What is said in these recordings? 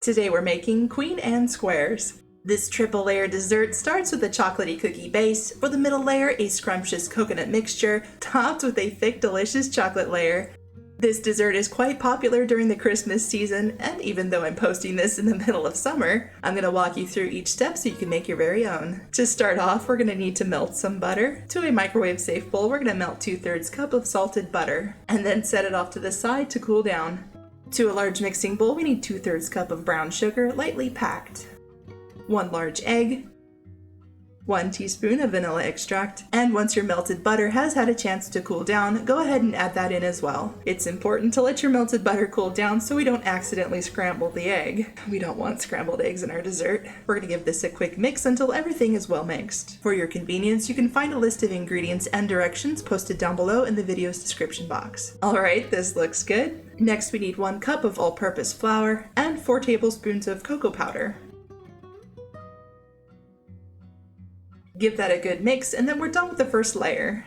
Today we're making Queen Anne squares. This triple layer dessert starts with a chocolatey cookie base, for the middle layer a scrumptious coconut mixture, topped with a thick delicious chocolate layer. This dessert is quite popular during the Christmas season, and even though I'm posting this in the middle of summer, I'm going to walk you through each step so you can make your very own. To start off, we're going to need to melt some butter. To a microwave safe bowl, we're going to melt 2/3 cup of salted butter, and then set it off to the side to cool down. To a large mixing bowl, we need 2/3 cup of brown sugar, lightly packed, 1 large egg, 1 teaspoon of vanilla extract, and once your melted butter has had a chance to cool down, go ahead and add that in as well. It's important to let your melted butter cool down so we don't accidentally scramble the egg. We don't want scrambled eggs in our dessert. We're going to give this a quick mix until everything is well mixed. For your convenience, you can find a list of ingredients and directions posted down below in the video's description box. Alright, this looks good. Next we need 1 cup of all-purpose flour and 4 tablespoons of cocoa powder. Give that a good mix, and then we're done with the first layer.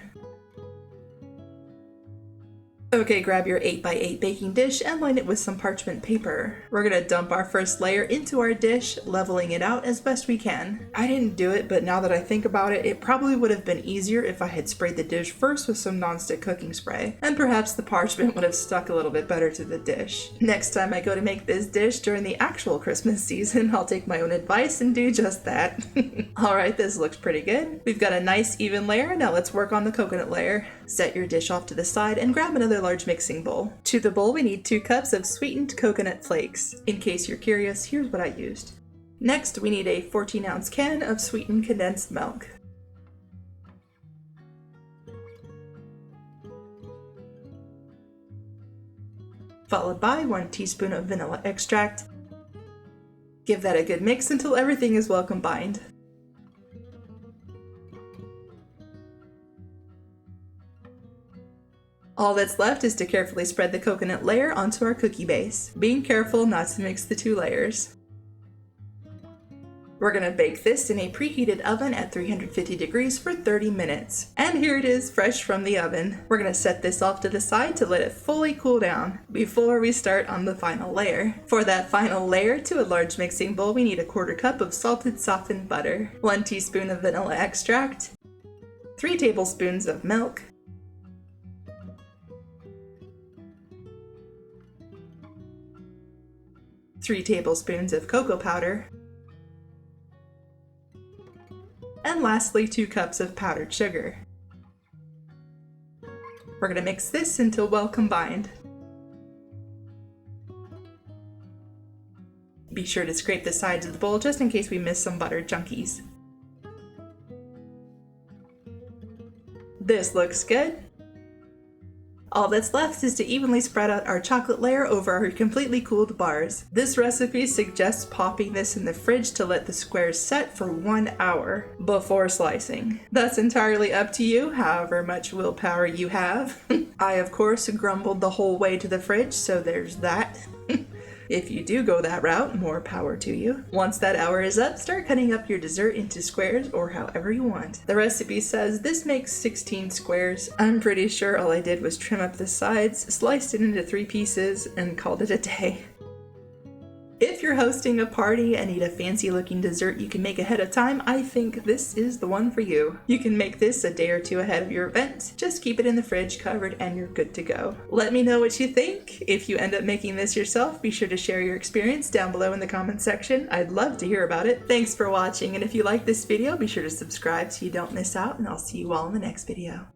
Okay, grab your 8x8 baking dish and line it with some parchment paper. We're gonna dump our first layer into our dish, leveling it out as best we can. I didn't do it, but now that I think about it, it probably would have been easier if I had sprayed the dish first with some nonstick cooking spray, and perhaps the parchment would have stuck a little bit better to the dish. Next time I go to make this dish during the actual Christmas season, I'll take my own advice and do just that. Alright, this looks pretty good. We've got a nice even layer, now let's work on the coconut layer. Set your dish off to the side and grab another large mixing bowl. To the bowl, we need 2 cups of sweetened coconut flakes. In case you're curious, here's what I used. Next, we need a 14-ounce can of sweetened condensed milk. Followed by 1 teaspoon of vanilla extract. Give that a good mix until everything is well combined. All that's left is to carefully spread the coconut layer onto our cookie base, being careful not to mix the 2 layers. We're gonna bake this in a preheated oven at 350 degrees for 30 minutes. And here it is, fresh from the oven. We're gonna set this off to the side to let it fully cool down before we start on the final layer. For that final layer, to a large mixing bowl, we need a 1/4 cup of salted softened butter, 1 teaspoon of vanilla extract, 3 tablespoons of milk, 3 tablespoons of cocoa powder, and lastly 2 cups of powdered sugar. We're going to mix this until well combined. Be sure to scrape the sides of the bowl just in case we miss some butter chunkies. This looks good. All that's left is to evenly spread out our chocolate layer over our completely cooled bars. This recipe suggests popping this in the fridge to let the squares set for 1 hour before slicing. That's entirely up to you, however much willpower you have. I, of course, grumbled the whole way to the fridge, so there's that. If you do go that route, more power to you. Once that hour is up, start cutting up your dessert into squares or however you want. The recipe says this makes 16 squares. I'm pretty sure all I did was trim up the sides, sliced it into 3 pieces, and called it a day. If you're hosting a party and need a fancy looking dessert you can make ahead of time, I think this is the one for you. You can make this a day or 2 ahead of your event. Just keep it in the fridge covered and you're good to go. Let me know what you think. If you end up making this yourself, be sure to share your experience down below in the comments section. I'd love to hear about it. Thanks for watching, and if you like this video, be sure to subscribe so you don't miss out, and I'll see you all in the next video.